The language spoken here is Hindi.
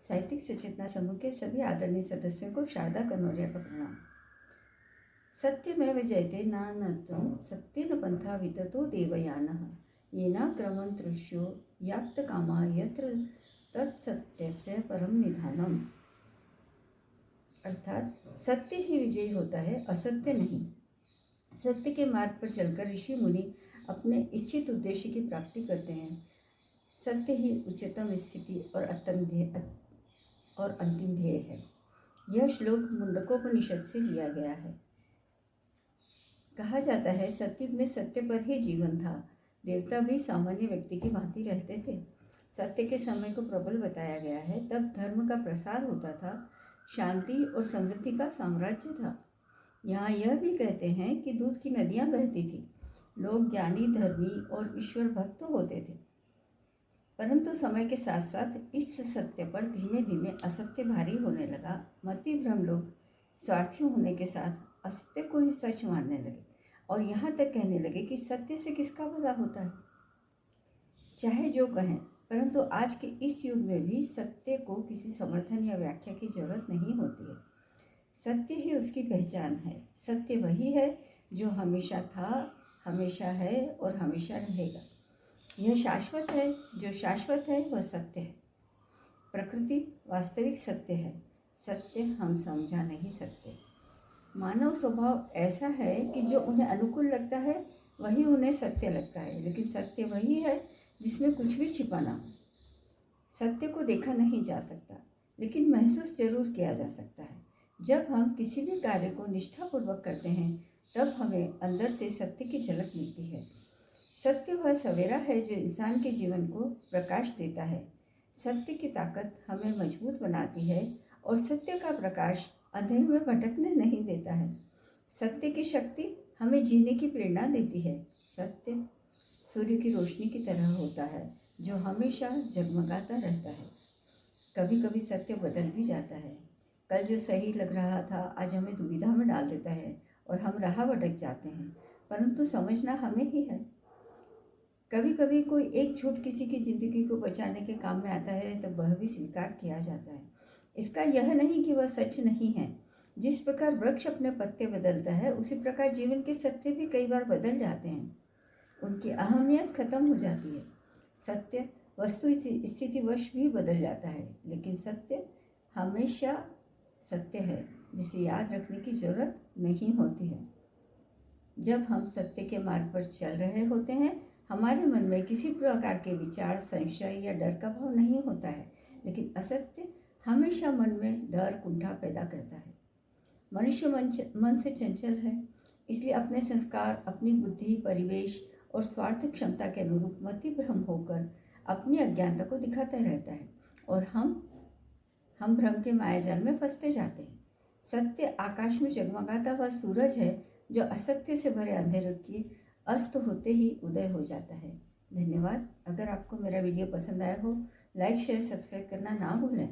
साहित्यिक सचेतना समूह के सभी आदरणीय सदस्यों को शारदा कनौरिया का प्रणाम। सत्यमेव जयते नानतं सत्येन पंथा विततो देवयानः येना क्रमंतृष्यो याक्त कामा यत्र तत्सत्यस्य परम निधानम। अर्थात सत्य ही विजयी होता है, असत्य नहीं। सत्य के मार्ग पर चलकर ऋषि मुनि अपने इच्छित उद्देश्य की प्राप्ति करते हैं। सत्य ही उच्चतम स्थिति और अंतिम ध्येय है। यह श्लोक मुंडकोपनिषद से लिया गया है। कहा जाता है सतयुग में सत्य पर ही जीवन था। देवता भी सामान्य व्यक्ति की भांति रहते थे। सत्य के समय को प्रबल बताया गया है। तब धर्म का प्रसार होता था, शांति और समृद्धि का साम्राज्य था। यहाँ यह भी कहते हैं कि दूध की नदियाँ बहती थी। लोग ज्ञानी, धर्मी और ईश्वर भक्त होते थे। परंतु समय के साथ साथ इस सत्य पर धीमे धीमे असत्य भारी होने लगा। मति भ्रम लोग स्वार्थी होने के साथ असत्य को ही सच मानने लगे और यहाँ तक कहने लगे कि सत्य से किसका भला होता है। चाहे जो कहें, परंतु आज के इस युग में भी सत्य को किसी समर्थन या व्याख्या की जरूरत नहीं होती है। सत्य ही उसकी पहचान है। सत्य वही है जो हमेशा था, हमेशा है और हमेशा रहेगा। यह शाश्वत है। जो शाश्वत है वह सत्य है। प्रकृति वास्तविक सत्य है। सत्य हम समझा नहीं सकते। मानव स्वभाव ऐसा है कि जो उन्हें अनुकूल लगता है वही उन्हें सत्य लगता है, लेकिन सत्य वही है जिसमें कुछ भी छिपा ना हो। सत्य को देखा नहीं जा सकता, लेकिन महसूस जरूर किया जा सकता है। जब हम किसी भी कार्य को निष्ठापूर्वक करते हैं तब हमें अंदर से सत्य की झलक मिलती है। सत्य वह सवेरा है जो इंसान के जीवन को प्रकाश देता है। सत्य की ताकत हमें मजबूत बनाती है और सत्य का प्रकाश अंधेरे में भटकने नहीं देता है। सत्य की शक्ति हमें जीने की प्रेरणा देती है। सत्य सूर्य की रोशनी की तरह होता है जो हमेशा जगमगाता रहता है। कभी कभी सत्य बदल भी जाता है। कल जो सही लग रहा था आज हमें दुविधा में डाल देता है और हम राह भटक जाते हैं, परंतु समझना हमें ही है। कभी कभी कोई एक झूठ किसी की जिंदगी को बचाने के काम में आता है तब वह भी स्वीकार किया जाता है। इसका यह नहीं कि वह सच नहीं है। जिस प्रकार वृक्ष अपने पत्ते बदलता है उसी प्रकार जीवन के सत्य भी कई बार बदल जाते हैं। उनकी अहमियत खत्म हो जाती है। सत्य वस्तु स्थितिवश भी बदल जाता है, लेकिन सत्य हमेशा सत्य है जिसे याद रखने की जरूरत नहीं होती है। जब हम सत्य के मार्ग पर चल रहे होते हैं हमारे मन में किसी प्रकार के विचार, संशय या डर का भाव नहीं होता है, लेकिन असत्य हमेशा मन में डर, कुंठा पैदा करता है। मनुष्य मन से चंचल है, इसलिए अपने संस्कार, अपनी बुद्धि, परिवेश और स्वार्थ क्षमता के अनुरूप मति भ्रम होकर अपनी अज्ञानता को दिखाता रहता है और हम भ्रम के मायाजाल में फंसते जाते हैं। सत्य आकाश में जगमगाता हुआ सूरज है जो असत्य से भरे अंधेरे की अस्त होते ही उदय हो जाता है। धन्यवाद। अगर आपको मेरा वीडियो पसंद आया हो, लाइक, शेयर, सब्सक्राइब करना ना भूलें।